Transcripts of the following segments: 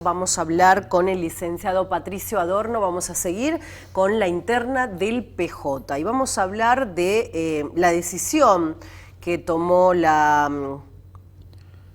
Vamos a hablar con el licenciado Patricio Adorno, vamos a seguir con la interna del PJ y vamos a hablar de la decisión que tomó la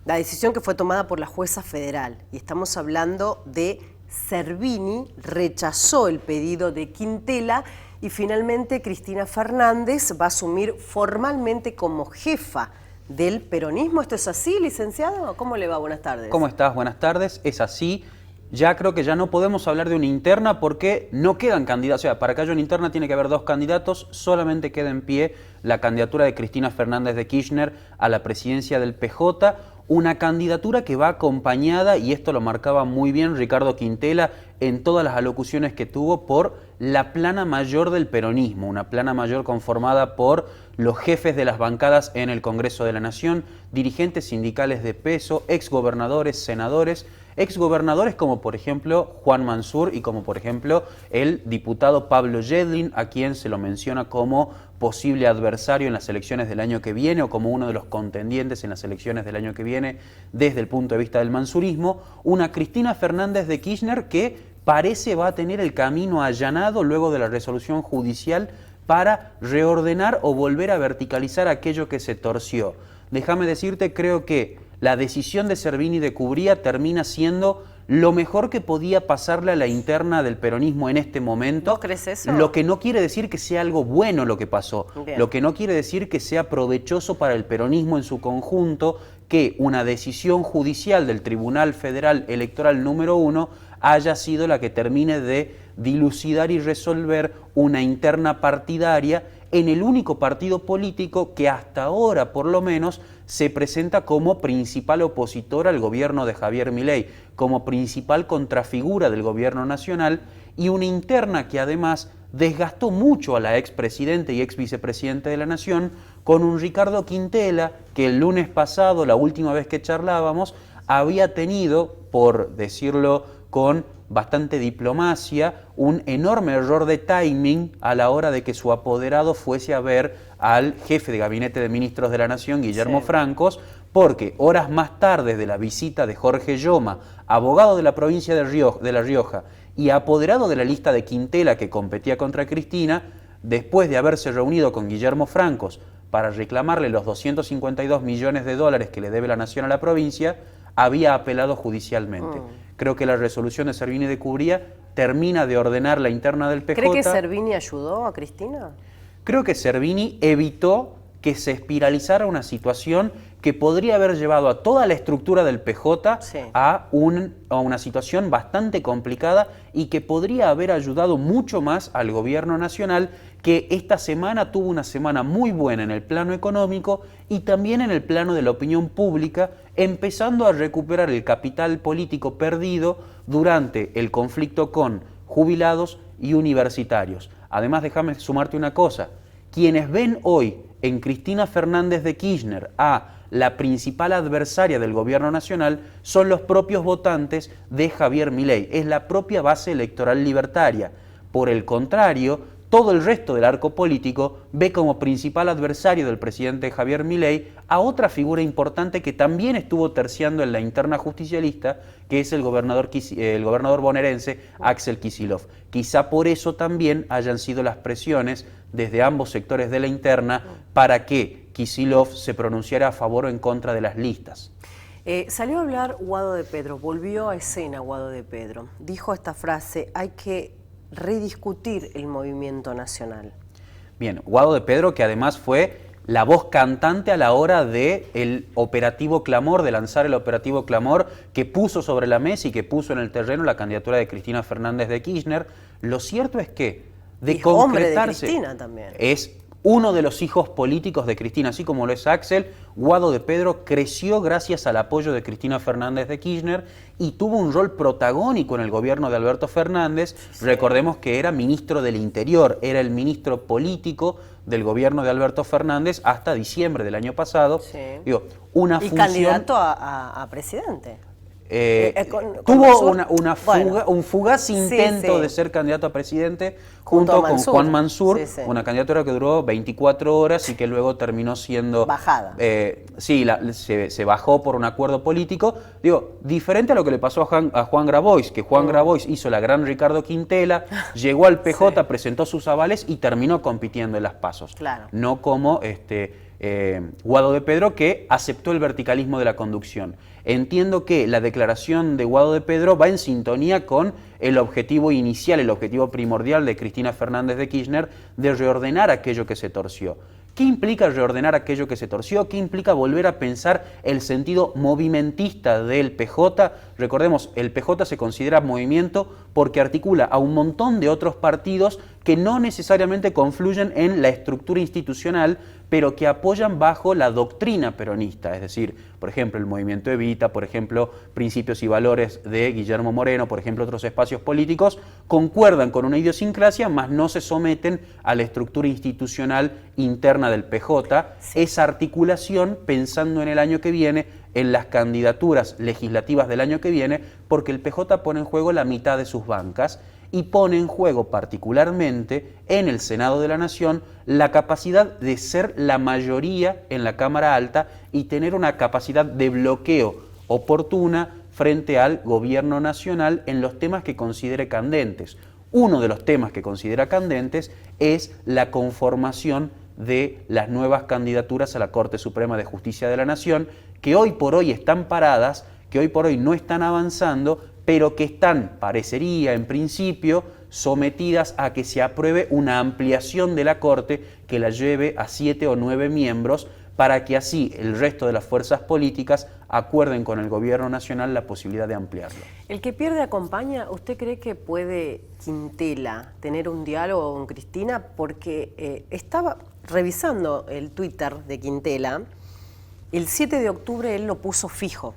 decisión que fue tomada por la jueza federal, y estamos hablando de Servini. Rechazó el pedido de Quintela y finalmente Cristina Fernández va a asumir formalmente como jefa del peronismo. ¿Esto es así, licenciado? ¿Cómo le va? Buenas tardes. ¿Cómo estás? Buenas tardes. Es así. Ya creo que ya no podemos hablar de una interna porque no quedan candidatos. O sea, para que haya una interna tiene que haber dos candidatos. Solamente queda en pie la candidatura de Cristina Fernández de Kirchner a la presidencia del PJ. Una candidatura que va acompañada, y esto lo marcaba muy bien Ricardo Quintela en todas las alocuciones que tuvo, por la plana mayor del peronismo, una plana mayor conformada por los jefes de las bancadas en el Congreso de la Nación, dirigentes sindicales de peso, exgobernadores, senadores, exgobernadores como por ejemplo Juan Mansur y como por ejemplo el diputado Pablo Yedlin, a quien se lo menciona como posible adversario en las elecciones del año que viene o como uno de los contendientes en las elecciones del año que viene desde el punto de vista del mansurismo. Una Cristina Fernández de Kirchner que parece va a tener el camino allanado luego de la resolución judicial para reordenar o volver a verticalizar aquello que se torció. Déjame decirte, creo que la decisión de Servini de Cubría termina siendo lo mejor que podía pasarle a la interna del peronismo en este momento. ¿Vos crees eso? Lo que no quiere decir que sea algo bueno lo que pasó. Bien. Lo que no quiere decir que sea provechoso para el peronismo en su conjunto, que una decisión judicial del Tribunal Federal Electoral número 1 haya sido la que termine de dilucidar y resolver una interna partidaria en el único partido político que hasta ahora, por lo menos, se presenta como principal opositor al gobierno de Javier Milei, como principal contrafigura del gobierno nacional, y una interna que además desgastó mucho a la expresidente y exvicepresidente de la Nación, con un Ricardo Quintela que el lunes pasado, la última vez que charlábamos, había tenido, por decirlo con bastante diplomacia, un enorme error de timing a la hora de que su apoderado fuese a ver al jefe de gabinete de ministros de la Nación, Guillermo Francos, porque horas más tarde de la visita de Jorge Yoma, abogado de la provincia de La Rioja y apoderado de la lista de Quintela que competía contra Cristina, después de haberse reunido con Guillermo Francos para reclamarle los 252 millones de dólares que le debe la Nación a la provincia, había apelado judicialmente. Creo que la resolución de Servini de Cubría termina de ordenar la interna del PJ. ¿Cree que Servini ayudó a Cristina? Creo que Servini evitó que se espiralizara una situación que podría haber llevado a toda la estructura del PJ a una situación bastante complicada, y que podría haber ayudado mucho más al gobierno nacional, que esta semana tuvo una semana muy buena en el plano económico y también en el plano de la opinión pública, empezando a recuperar el capital político perdido durante el conflicto con jubilados y universitarios. Además, déjame sumarte una cosa: quienes ven hoy en Cristina Fernández de Kirchner a la principal adversaria del gobierno nacional son los propios votantes de Javier Milei, es la propia base electoral libertaria. Por el contrario, todo el resto del arco político ve como principal adversario del presidente Javier Milei a otra figura importante que también estuvo terciando en la interna justicialista, que es el gobernador bonaerense Axel Kicillof. Quizá por eso también hayan sido las presiones desde ambos sectores de la interna para que Kicillof se pronunciara a favor o en contra de las listas. Salió a hablar Guado de Pedro, volvió a escena Guado de Pedro. Dijo esta frase: hay que rediscutir el movimiento nacional. Bien, Guado de Pedro, que además fue la voz cantante a la hora del operativo Clamor, de lanzar el operativo Clamor, que puso sobre la mesa y que puso en el terreno la candidatura de Cristina Fernández de Kirchner. Lo cierto es que, de concretarse, hombre de Cristina también. Es uno de los hijos políticos de Cristina, así como lo es Axel. Guado de Pedro creció gracias al apoyo de Cristina Fernández de Kirchner y tuvo un rol protagónico en el gobierno de Alberto Fernández. Recordemos que era ministro del Interior, era el ministro político del gobierno de Alberto Fernández hasta diciembre del año pasado. Digo, una función... candidato a presidente. tuvo Bueno, un fugaz intento sí. de ser candidato a presidente junto con Juan Mansur, Sí, sí. una candidatura que duró 24 horas y que luego terminó siendo... Bajada. Se bajó por un acuerdo político. Digo, diferente a lo que le pasó a Juan Grabois, que Juan Grabois hizo la gran Ricardo Quintela, llegó al PJ, presentó sus avales y terminó compitiendo en las PASOs. Claro. No como Guado de Pedro, que aceptó el verticalismo de la conducción. Entiendo que la declaración de Guado de Pedro va en sintonía con el objetivo inicial, el objetivo primordial de Cristina Fernández de Kirchner de reordenar aquello que se torció. ¿Qué implica reordenar aquello que se torció? ¿Qué implica volver a pensar el sentido movimentista del PJ? Recordemos, el PJ se considera movimiento porque articula a un montón de otros partidos que no necesariamente confluyen en la estructura institucional, pero que apoyan bajo la doctrina peronista, es decir, por ejemplo, el movimiento Evita, por ejemplo, Principios y Valores de Guillermo Moreno, por ejemplo, otros espacios políticos, concuerdan con una idiosincrasia, mas no se someten a la estructura institucional interna del PJ. Sí. Esa articulación, pensando en el año que viene, en las candidaturas legislativas del año que viene, porque el PJ pone en juego la mitad de sus bancas y pone en juego particularmente en el Senado de la Nación la capacidad de ser la mayoría en la Cámara Alta y tener una capacidad de bloqueo oportuna frente al gobierno nacional en los temas que considere candentes. Uno de los temas que considera candentes es la conformación de las nuevas candidaturas a la Corte Suprema de Justicia de la Nación, que hoy por hoy están paradas, que hoy por hoy no están avanzando, pero que están, parecería en principio, sometidas a que se apruebe una ampliación de la Corte que la lleve a 7 o 9 miembros, para que así el resto de las fuerzas políticas acuerden con el gobierno nacional la posibilidad de ampliarlo. El que pierde acompaña. ¿Usted cree que puede Quintela tener un diálogo con Cristina? Porque estaba revisando el Twitter de Quintela, el 7 de octubre él lo puso fijo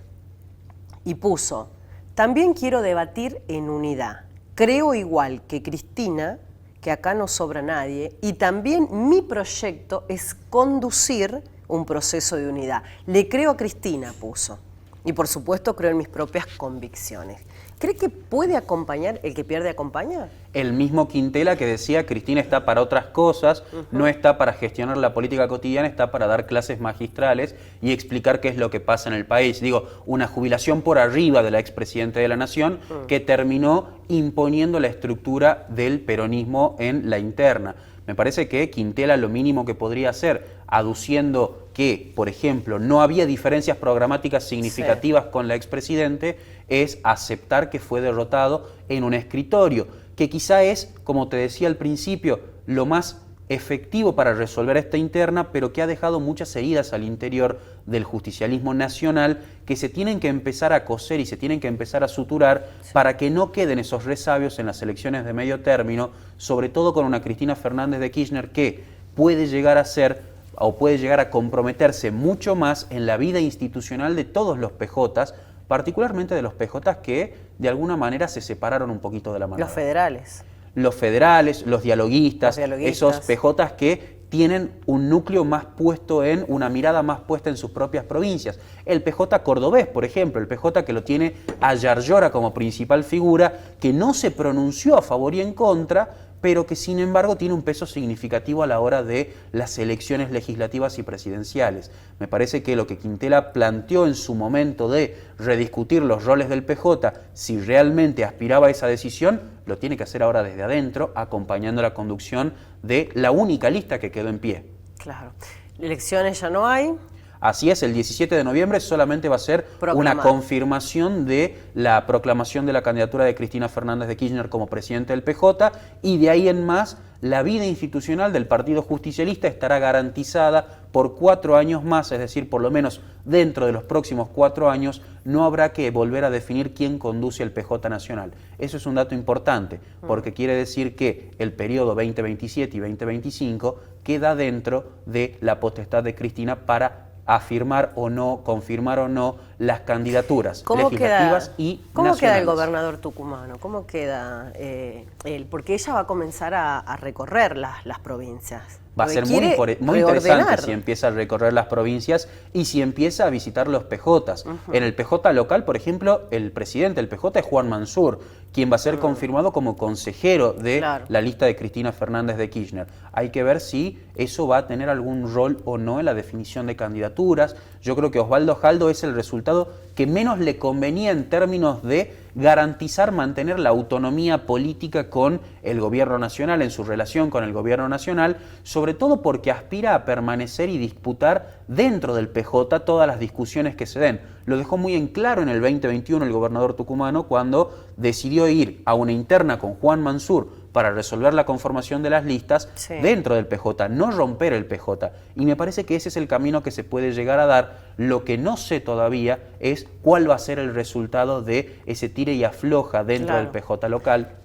y puso: también quiero debatir en unidad. Creo igual que Cristina, que acá no sobra nadie, y también mi proyecto es conducir un proceso de unidad. Le creo a Cristina, puso. Y por supuesto creo en mis propias convicciones. ¿Cree que puede acompañar el que pierde acompaña? El mismo Quintela que decía Cristina está para otras cosas, no está para gestionar la política cotidiana, está para dar clases magistrales y explicar qué es lo que pasa en el país. Digo, una jubilación por arriba de la expresidenta de la Nación que terminó imponiendo la estructura del peronismo en la interna. Me parece que Quintela lo mínimo que podría hacer, aduciendo que, por ejemplo, no había diferencias programáticas significativas con la expresidente, es aceptar que fue derrotado en un escritorio, que quizá es, como te decía al principio, lo más efectivo para resolver esta interna, pero que ha dejado muchas heridas al interior del justicialismo nacional que se tienen que empezar a coser y se tienen que empezar a suturar para que no queden esos resabios en las elecciones de medio término, sobre todo con una Cristina Fernández de Kirchner que puede llegar a ser o puede llegar a comprometerse mucho más en la vida institucional de todos los PJs, particularmente de los PJs que de alguna manera se separaron un poquito de la manada. Los federales. Los federales, los dialoguistas, esos PJs que tienen un núcleo más puesto en, una mirada más puesta en sus propias provincias. El PJ cordobés, por ejemplo, el PJ que lo tiene a Yarlora como principal figura, que no se pronunció a favor y en contra, pero que sin embargo tiene un peso significativo a la hora de las elecciones legislativas y presidenciales. Me parece que lo que Quintela planteó en su momento de rediscutir los roles del PJ, si realmente aspiraba a esa decisión, lo tiene que hacer ahora desde adentro, acompañando la conducción de la única lista que quedó en pie. Claro. Elecciones ya no hay. Así es, el 17 de noviembre solamente va a ser una confirmación de la proclamación de la candidatura de Cristina Fernández de Kirchner como presidente del PJ, y de ahí en más la vida institucional del Partido Justicialista estará garantizada por 4 años más, es decir, por lo menos dentro de los próximos 4 años no habrá que volver a definir quién conduce el PJ nacional. Eso es un dato importante, porque quiere decir que el periodo 2027 y 2025 queda dentro de la potestad de Cristina para afirmar o no, confirmar o no las candidaturas legislativas y nacionales. ¿Cómo queda el gobernador tucumano? ¿Cómo queda él? Porque ella va a comenzar a recorrer las provincias. Va a ser muy interesante si empieza a recorrer las provincias y si empieza a visitar los PJs. En el PJ local, por ejemplo, el presidente del PJ es Juan Mansur, quien va a ser confirmado como consejero de la lista de Cristina Fernández de Kirchner. Hay que ver si eso va a tener algún rol o no en la definición de candidaturas. Yo creo que Osvaldo Jaldo es el resultado que menos le convenía en términos de garantizar, mantener la autonomía política con el gobierno nacional, en su relación con el gobierno nacional, sobre todo porque aspira a permanecer y disputar dentro del PJ todas las discusiones que se den. Lo dejó muy en claro en el 2021 el gobernador tucumano cuando decidió ir a una interna con Juan Mansur para resolver la conformación de las listas dentro del PJ, no romper el PJ. Y me parece que ese es el camino que se puede llegar a dar. Lo que no sé todavía es cuál va a ser el resultado de ese tire y afloja dentro del PJ local.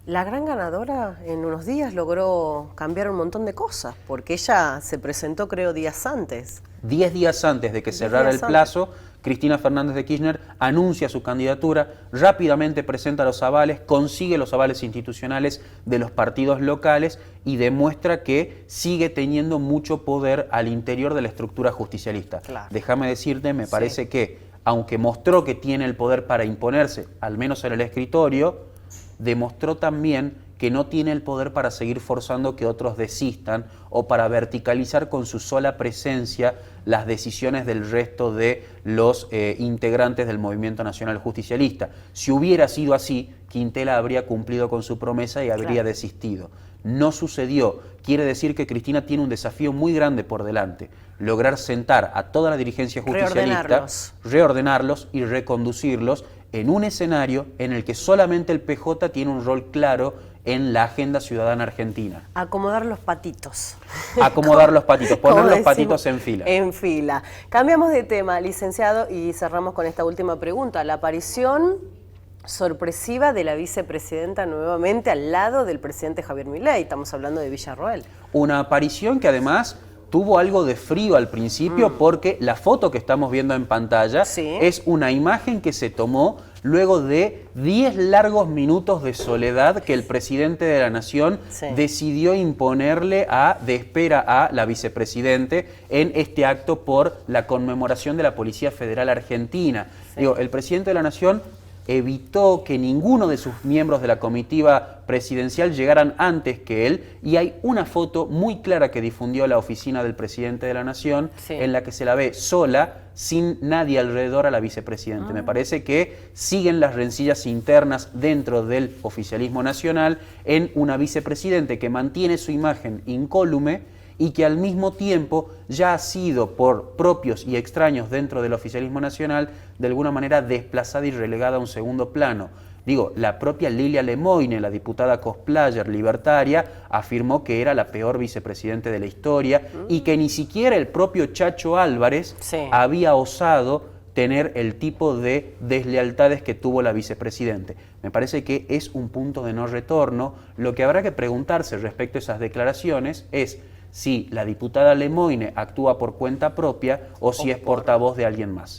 La gran ganadora en unos días logró cambiar un montón de cosas, porque ella se presentó, creo, días antes. 10 días antes de que cerrara el plazo, Cristina Fernández de Kirchner anuncia su candidatura, rápidamente presenta los avales, consigue los avales institucionales de los partidos locales y demuestra que sigue teniendo mucho poder al interior de la estructura justicialista. Déjame decirte, me parece que, aunque mostró que tiene el poder para imponerse, al menos en el escritorio, demostró también que no tiene el poder para seguir forzando que otros desistan o para verticalizar con su sola presencia las decisiones del resto de los integrantes del Movimiento Nacional Justicialista. Si hubiera sido así, Quintela habría cumplido con su promesa y habría desistido. No sucedió. Quiere decir que Cristina tiene un desafío muy grande por delante. Lograr sentar a toda la dirigencia justicialista, reordenarlos y reconducirlos en un escenario en el que solamente el PJ tiene un rol claro en la agenda ciudadana argentina. Acomodar los patitos. Acomodar los patitos, poner los patitos en fila. En fila. Cambiamos de tema, licenciado, y cerramos con esta última pregunta. La aparición sorpresiva de la vicepresidenta nuevamente al lado del presidente Javier Milei. Estamos hablando de Villarroel. Una aparición que además tuvo algo de frío al principio porque la foto que estamos viendo en pantalla es una imagen que se tomó luego de 10 largos minutos de soledad que el presidente de la Nación decidió imponerle de espera a la vicepresidente en este acto por la conmemoración de la Policía Federal Argentina. Digo, el presidente de la Nación evitó que ninguno de sus miembros de la comitiva presidencial llegaran antes que él, y hay una foto muy clara que difundió la oficina del presidente de la Nación en la que se la ve sola, sin nadie alrededor a la vicepresidente. Me parece que siguen las rencillas internas dentro del oficialismo nacional en una vicepresidente que mantiene su imagen incólume y que al mismo tiempo ya ha sido por propios y extraños dentro del oficialismo nacional de alguna manera desplazada y relegada a un segundo plano. Digo, la propia Lilia Lemoyne, la diputada cosplayer libertaria, afirmó que era la peor vicepresidente de la historia y que ni siquiera el propio Chacho Álvarez había osado tener el tipo de deslealtades que tuvo la vicepresidente. Me parece que es un punto de no retorno. Lo que habrá que preguntarse respecto a esas declaraciones es si la diputada Lemoyne actúa por cuenta propia o si es portavoz de alguien más.